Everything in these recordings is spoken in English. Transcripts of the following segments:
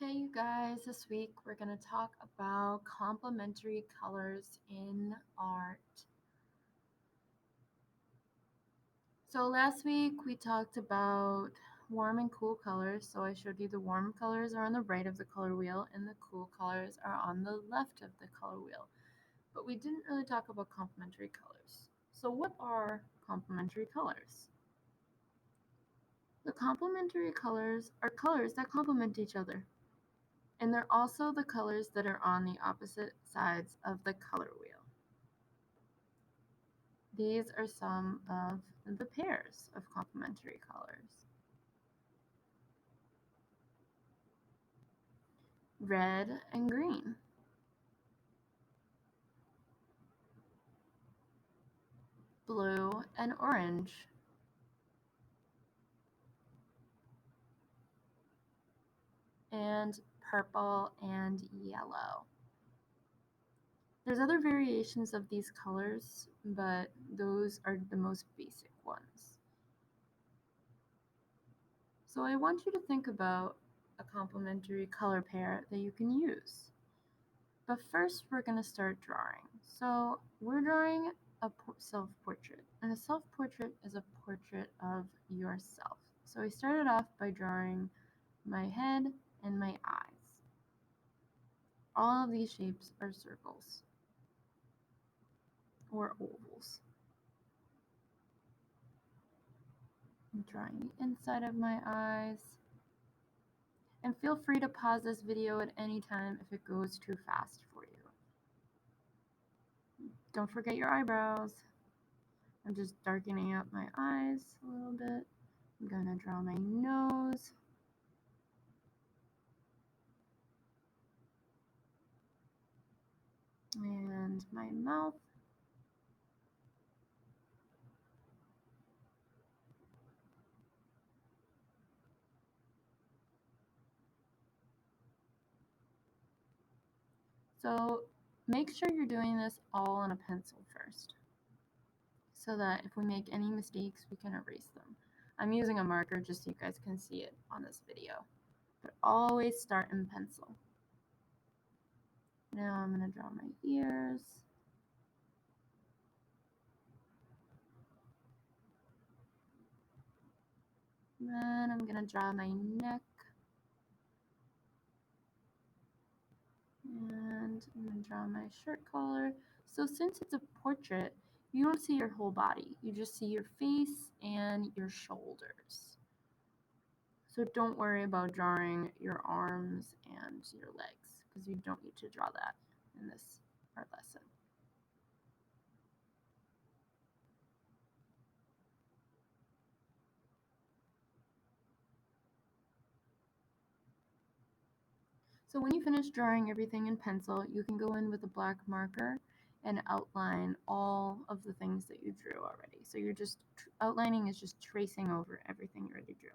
Hey, you guys, this week we're going to talk about complementary colors in art. So, last week we talked about warm and cool colors. So, I showed you the warm colors are on the right of the color wheel and the cool colors are on the left of the color wheel. But we didn't really talk about complementary colors. So, what are complementary colors? The complementary colors are colors that complement each other. And they're also the colors that are on the opposite sides of the color wheel. These are some of the pairs of complementary colors. Red and green. Blue and orange. And purple and yellow. There's other variations of these colors, but those are the most basic ones. So I want you to think about a complementary color pair that you can use. But first, we're going to start drawing. So we're drawing a self-portrait, and a self-portrait is a portrait of yourself. So I started off by drawing my head and my eyes. All of these shapes are circles or ovals. I'm drawing the inside of my eyes. And feel free to pause this video at any time if it goes too fast for you. Don't forget your eyebrows. I'm just darkening up my eyes a little bit. I'm gonna draw my nose. And my mouth. So make sure you're doing this all on a pencil first, so that if we make any mistakes, we can erase them. I'm using a marker just so you guys can see it on this video, but always start in pencil. Now I'm going to draw my ears. Then I'm going to draw my neck. And I'm going to draw my shirt collar. So since it's a portrait, you don't see your whole body. You just see your face and your shoulders. So don't worry about drawing your arms and your legs, because you don't need to draw that in this art lesson. So when you finish drawing everything in pencil, you can go in with a black marker and outline all of the things that you drew already. So you're just outlining is just tracing over everything you already drew.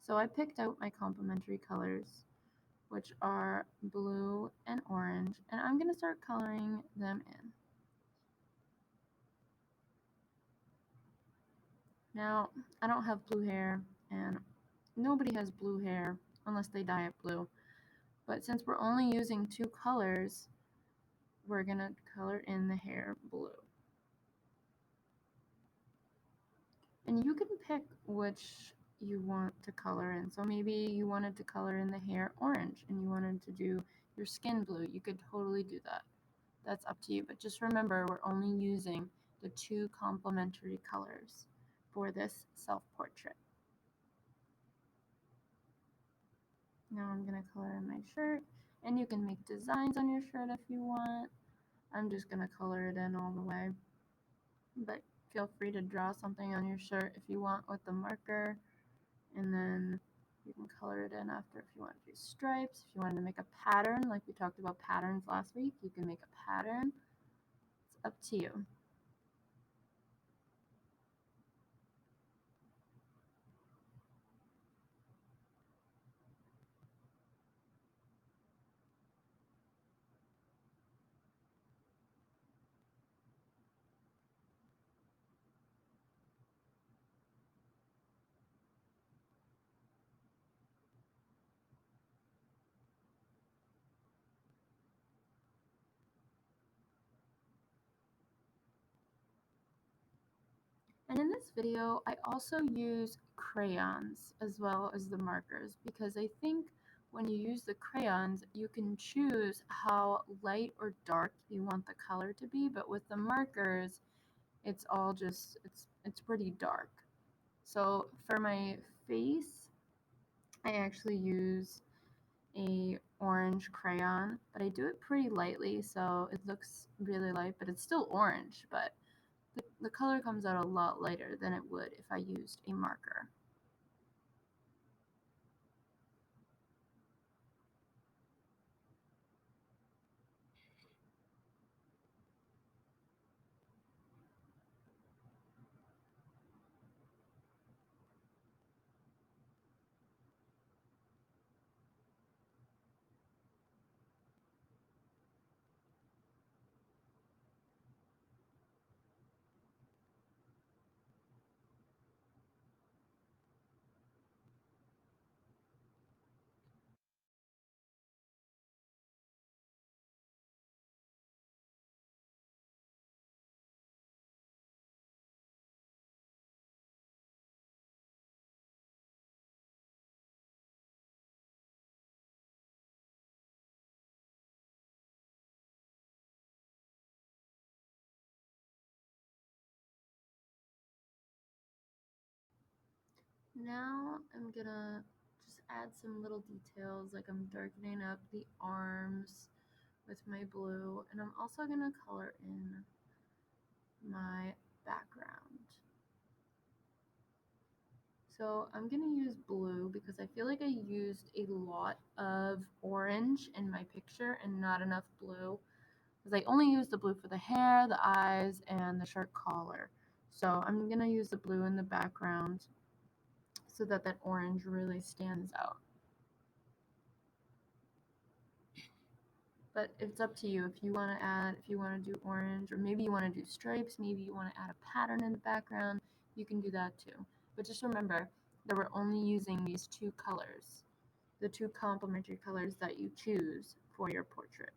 So I picked out my complementary colors, which are blue and orange, and I'm going to start coloring them in. Now, I don't have blue hair, and nobody has blue hair unless they dye it blue. But since we're only using two colors, we're going to color in the hair blue. And you can pick which you want to color in. So maybe you wanted to color in the hair orange and you wanted to do your skin blue. You could totally do that. That's up to you. But just remember, we're only using the two complementary colors for this self-portrait. Now I'm going to color in my shirt. And you can make designs on your shirt if you want. I'm just going to color it in all the way. But feel free to draw something on your shirt if you want with the marker. And then you can color it in after if you want to do stripes. If you wanted to make a pattern, like we talked about patterns last week, you can make a pattern. It's up to you. And in this video, I also use crayons as well as the markers because I think when you use the crayons, you can choose how light or dark you want the color to be, but with the markers, it's all just, it's pretty dark. So for my face, I actually use a orange crayon, but I do it pretty lightly, so it looks really light, but it's still orange, but the color comes out a lot lighter than it would if I used a marker. Now I'm gonna just add some little details, like I'm darkening up the arms with my blue, and I'm also gonna color in my background. So I'm gonna use blue because I feel like I used a lot of orange in my picture and not enough blue, because I only used the blue for the hair, the eyes, and the shirt collar. So I'm gonna use the blue in the background so that that orange really stands out. But it's up to you if you want to add, if you want to do orange, or maybe you want to do stripes, maybe you want to add a pattern in the background, you can do that too. But just remember that we're only using these two colors, the two complementary colors that you choose for your portrait.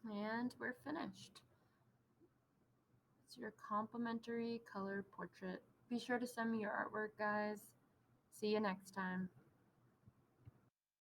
And we're finished. It's your complementary color portrait. Be sure to send me your artwork, guys. See you next time.